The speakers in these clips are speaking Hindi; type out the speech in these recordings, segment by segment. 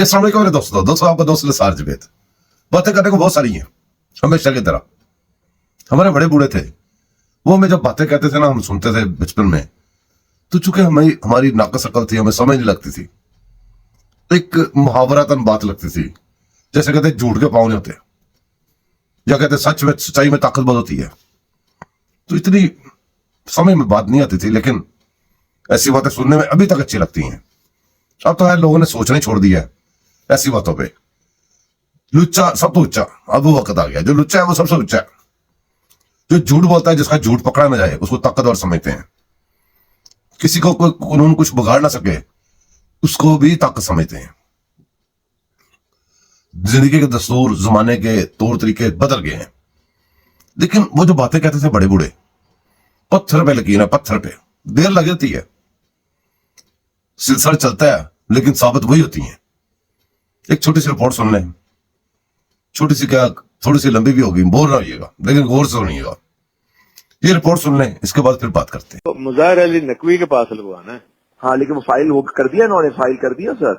अस्सलाम वालेकुम मेरे दोस्तों आपका दोस्त निसार जवेद। बातें करने को बहुत सारी हैं हमेशा की तरह। हमारे बड़े बूढ़े थे, वो हमें जब बातें कहते थे ना, हम सुनते थे बचपन में, तो चूंकि हमारी नाकस अकल थी, हमें समझ नहीं लगती थी। एक मुहावरातन बात लगती थी, जैसे कहते झूठ के पाँव नहीं होते, या कहते सच में सच्चाई में ताकत बहुत होती है। तो इतनी समझ में बात नहीं आती थी, लेकिन ऐसी बातें सुनने में अभी तक अच्छी लगती हैं। अब तो है लोगों ने सोचना ही छोड़ दिया है ऐसी बातों पे। लुच्चा सब तो उच्चा, अब वो वक्त आ गया। जो लुच्चा है वो सबसे उच्चा है। जो झूठ बोलता है, जिसका झूठ पकड़ा ना जाए, उसको ताकतवर समझते हैं। किसी को कोई कानून कुछ बिगाड़ ना सके, उसको भी ताकत समझते हैं। जिंदगी के दस्तूर, जमाने के तौर तरीके बदल गए हैं, लेकिन वो जो बातें कहते थे बड़े बूढ़े, पत्थर पे लकीर है, पत्थर पे देर लग जाती है, सिलसिला चलता है, लेकिन साबित वही होती है। एक छोटी सी रिपोर्ट सुन लें, छोटी सी क्या, थोड़ी सी लंबी भी होगी, बोल रहा होइएगा, लेकिन गौर से सुनिएगा। ये रिपोर्ट सुन लें, इसके बाद फिर बात करते हैं। तो मुज़ाहिर अली नकवी के पास लगवाना है। हाँ, लेकिन वो फाइल वो कर दिया इन्होंने, फाइल कर दिया सर।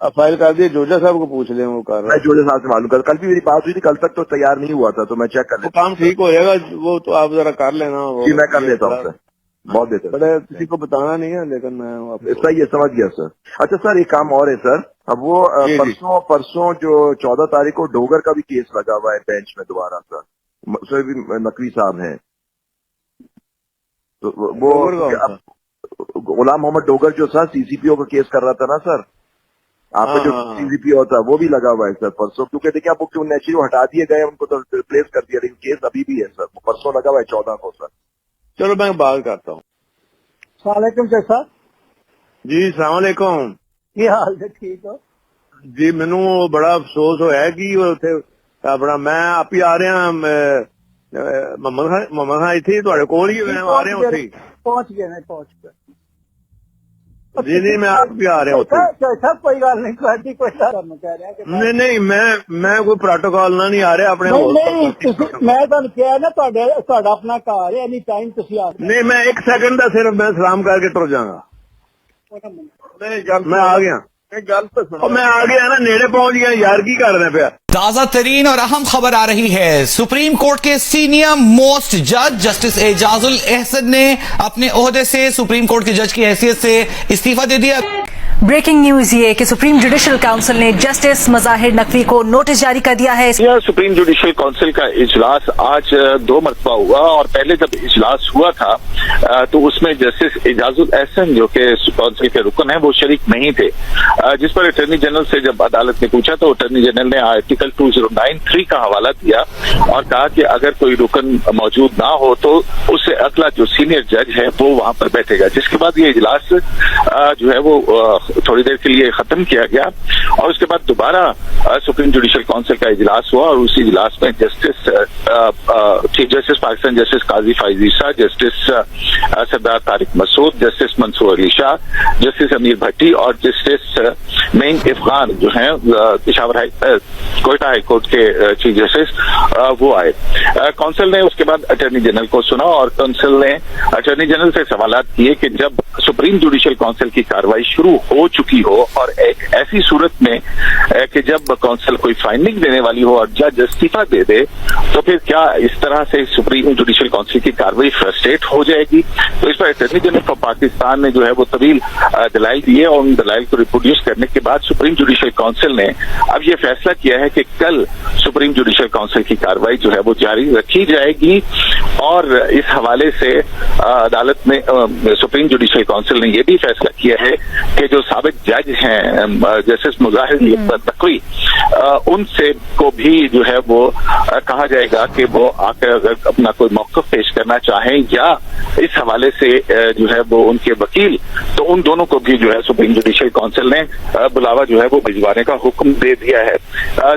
अब फाइल कर दिए, जोजा साहब को पूछ लें, वो कर रहा मैं जोड़े साहब से मालूम कर, कल भी मेरी बात हुई थी, कल तक तो तैयार नहीं हुआ था, तो मैं चेक कर वो लेता काम ठीक हो जाएगा, वो तो आप जरा कर लेना। जी, मैं कर लेता हूँ सर, बहुत बेहतर। बड़े किसी को बताना नहीं है, लेकिन मैं सही है, समझ गया सर। अच्छा सर, एक काम और है सर, अब वो जी, जी। परसों जो 14 तारीख को डोगर का भी केस लगा हुआ है बेंच में दोबारा सर, उसमें भी नकवी साहब हैं। तो वो गुलाम मोहम्मद डोगर जो सर सीसीपीओ का केस कर रहा था ना सर, आपका जो सीसीपीओ था वो भी लगा हुआ है सर परसों। क्योंकि देखिए, आप नेचुरली वो हटा दिए गए, उनको तो रिप्लेस कर दिया, लेकिन केस अभी भी है सर, वो परसों लगा हुआ है 14 को सर। चलो मैं बात करता हूँ। सलामकुम सर। जी सलाम अलैकुम। की हाल है? ठीक हो जी, मैनू बड़ा अफसोस होया कि उत्थे अपना मैं आप ही आ रहा मोहम्मद खान इत्थे तुहाडे कोल ही मैं आ रहा उत्थे ही। पहुंच गए ने, पहुंच गए जी। नहीं, मैं आप भी आ रहा उत्थे। सब कोई गल नहीं करती, कोई करना कह रहा कि नहीं, मैं कोई प्रोटोकॉल ना नहीं आ रहा अपने नहीं, मैं ਤੁਹਾਨੂੰ ਕਿਹਾ ਨਾ, ਤੁਹਾਡਾ ਆਪਣਾ ਘਰ ਹੈ, एनी टाइम ਤੁਸੀਂ आ नहीं, मैं एक सेकंड का सिर्फ मैं सलाम करके तुर जाऊंगा। मैं आ गया, मैं आ गया ना, नेड़े पहुंच गया यार, की कर रहे पे। ताजा तरीन और अहम खबर आ रही है। सुप्रीम कोर्ट के सीनियर मोस्ट जज जस्टिस एजाजुल एहसन ने अपने ओहदे से सुप्रीम कोर्ट के जज की हैसियत से इस्तीफा दे दिया। ब्रेकिंग न्यूज ये कि सुप्रीम जुडिशल काउंसिल ने जस्टिस मज़ाहिर नकवी को नोटिस जारी कर दिया है। सुप्रीम जुडिशल काउंसिल का इजलास आज 2 मरतबा हुआ, और पहले जब इजलास हुआ था तो उसमें जस्टिस एजाजुल एहसन जो कि काउंसिल के रुकन है वो शरीक नहीं थे, जिस पर अटॉर्नी जनरल से जब अदालत ने पूछा तो अटॉर्नी जनरल ने आर्टिकल 2093 का हवाला दिया और कहा कि अगर कोई रुकन मौजूद ना हो तो उससे अगला जो सीनियर जज है वो वहां पर बैठेगा। जिसके बाद ये इजलास जो है वो थोड़ी देर के लिए खत्म किया गया, और उसके बाद दोबारा सुप्रीम जुडिशल काउंसिल का इजलास हुआ, और उसी इजलास में justice chief justice Pakistan justice Qazi Faez Isa, justice Sardar Tariq Masood, justice Mansoor Ali Shah, justice Amir Bhatti और जस्टिस नईम इफगान जो हैं पेशावर कोयटा हाई कोर्ट के चीफ जस्टिस वो आए। काउंसिल ने उसके बाद अटॉर्नी जनरल को सुना, और काउंसिल ने अटॉर्नी जनरल से सवाल किए कि जब सुप्रीम जुडिशल काउंसिल की कार्रवाई शुरू हो चुकी हो और एक ऐसी सूरत में कि जब काउंसिल कोई फाइंडिंग देने वाली हो और जज इस्तीफा दे दे, तो फिर क्या इस तरह से सुप्रीम जुडिशल काउंसिल की कार्रवाई फ्रस्ट्रेट हो जाएगी। तो इस पर अटॉर्नी जनरल ऑफ पाकिस्तान ने जो है वो तवील दलाइल दिए, और उन दलाइल को रिप्रोड्यूस करने के बाद सुप्रीम जुडिशल काउंसिल ने अब ये फैसला किया है कि कल सुप्रीम जुडिशल काउंसिल की कार्रवाई जो है वो जारी रखी जाएगी। और इस हवाले से अदालत ने सुप्रीम जुडिशल काउंसिल ने यह भी फैसला किया है कि जो साबिक जज हैं जस्टिस मुज़ाहिर नकवी, उनसे को भी जो है वो कहा जाएगा कि वो आकर अगर अपना कोई मौक़िफ़ पेश करना चाहें या इस हवाले से जो है वो उनके वकील, तो उन दोनों को भी जो है सुप्रीम जुडिशल काउंसिल ने बुलावा जो है वो भिजवाने का हुक्म दे दिया है।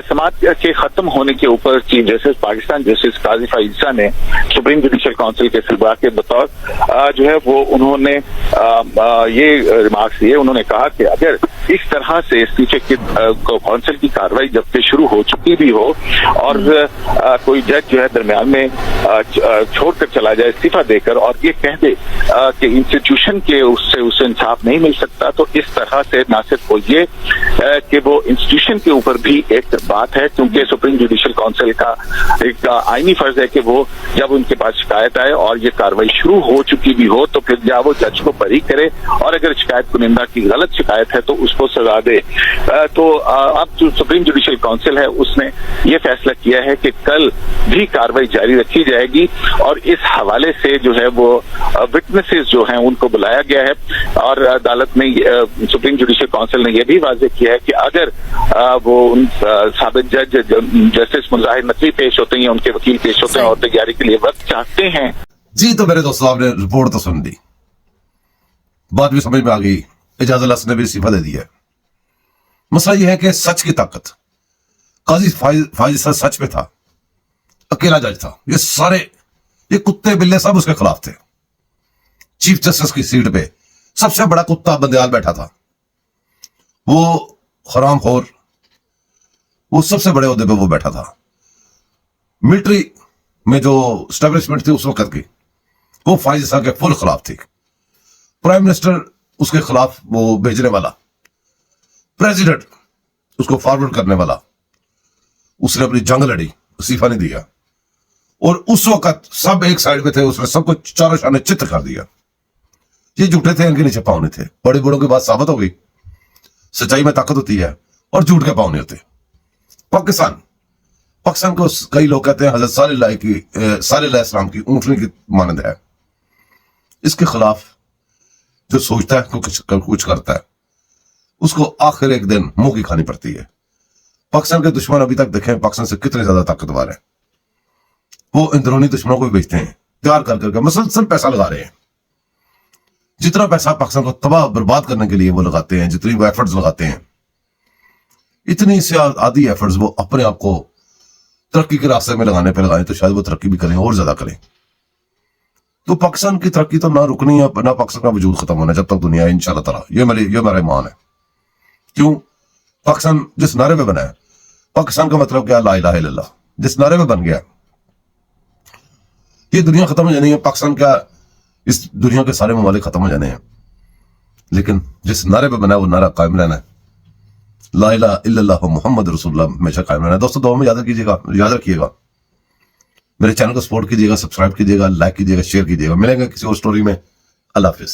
समाज के खत्म होने के ऊपर chief justice Pakistan justice Qazi Faez ईसा ने सुप्रीम जुडिशल काउंसिल के सलबा के बतौर जो है वो उन्होंने ये रिमार्क्स दिए। उन्होंने कहा कि अगर इस तरह से इस्तीफे की काउंसिल की कार्रवाई जबकि शुरू हो चुकी भी हो और कोई जज जो है दरमियान में छोड़कर चला जाए इस्तीफा देकर और ये कह दे कि इंस्टीट्यूशन के उससे उसे इंसाफ नहीं मिल सकता, तो इस तरह से ना सिर्फ वो ये कि वो इंस्टीट्यूशन के ऊपर भी एक बात है, क्योंकि सुप्रीम जुडिशल काउंसिल का एक आईनी फर्ज है कि वो जब उनके पास शिकायत आए और ये कार्रवाई शुरू हो चुकी भी हो तो फिर या वो जज को बरी करे, और अगर शिकायत कुनिंदा की गलत शिकायत है तो उसको सजा दे। तो अब जो सुप्रीम जुडिशल काउंसिल है उसने ये फैसला किया है कि कल भी कार्रवाई जारी रखी जाएगी, और इस हवाले से जो है वो विटनेसेस जो हैं उनको बुलाया गया है। और अदालत ने सुप्रीम जुडिशल काउंसिल ने यह भी वाजे किया है कि अगर वो उन साबित जज जस्टिस मुजाहिर नकवी पेश होते हैं, उनके वकील पेश होते हैं और तैयारी के लिए वक्त चाहते हैं। जी तो मेरे दोस्तों, आपने रिपोर्ट तो सुन ली, बात भी समझ में आ गई, एजाजुल हसन ने भी इस्तीफा दे दिया। मसला यह है कि सच की ताकत, काजी फाइज सर सच पे था, अकेला जज था, ये कुत्ते बिल्ले सब उसके खिलाफ थे। चीफ जस्टिस की सीट पे सबसे बड़ा कुत्ता बंदयाल बैठा था, वो हरामखोर, वो सबसे बड़े ओहदे पे वो बैठा था। मिलिट्री में जो स्टैब्लिशमेंट थी उस वक्त की, वो फाइज साहब के फुल खिलाफ थी। प्राइम मिनिस्टर उसके खिलाफ वो भेजने वाला, प्रेसिडेंट उसको फॉरवर्ड करने वाला, उसने अपनी जंग लड़ी, इस्तीफा नहीं दिया। और उस वक्त सब एक साइड पे थे, उसने सबको चारों शाने चित्त कर दिया। ये झूठे थे, इनके नीचे पाँव नहीं थे। बड़े बड़ों की बात साबित हो गई, सच्चाई में ताकत होती है और झूठ के पाँव नहीं होते। पाकिस्तान को कई लोग कहते हैं हजरत सालेह इस्लाम की ऊँटनी की मानद है। इसके खिलाफ जो सोचता है कुछ करता है, उसको आखिर एक दिन मुंह की खानी पड़ती है। पाकिस्तान के दुश्मन अभी तक देखें पाकिस्तान से कितने ज्यादा ताकतवर है। वो अंदरूनी दुश्मनों को भी बेचते हैं, तैयार कर करके मसलसल पैसा लगा रहे हैं। जितना पैसा पाकिस्तान को तबाह बर्बाद करने के लिए वो लगाते हैं, जितनी वो एफर्ट्स लगाते हैं, इतनी से आधी एफर्ट्स वो अपने आप को तरक्की के रास्ते में लगाने पे लगाएं तो शायद वो तरक्की भी करें और ज्यादा करें। तो पाकिस्तान की तरक्की तो ना रुकनी है, ना पाकिस्तान का वजूद खत्म होना जब तक दुनिया है, इंशाल्लाह ताला। ये मेरा ईमान है। क्यों? पाकिस्तान जिस नारे में बना है, पाकिस्तान का मतलब क्या? ला इलाहा इल्लल्लाह। जिस नारे में बन गया, ये दुनिया खत्म हो जानी है। पाकिस्तान का इस दुनिया के सारे ममालिक खत्म हो जाने हैं, लेकिन जिस नारे पे बना है वो नारा कायम रहना है। ला इलाहा इल्लल्लाह मुहम्मद रसूलुल्लाह हमेशा कायम रहना है। दोस्तों दुआ में याद रखिएगा। मेरे चैनल को सपोर्ट कीजिएगा, सब्सक्राइब कीजिएगा, लाइक कीजिएगा, शेयर कीजिएगा। मिलेंगे किसी और स्टोरी में। अल्लाह हाफिज।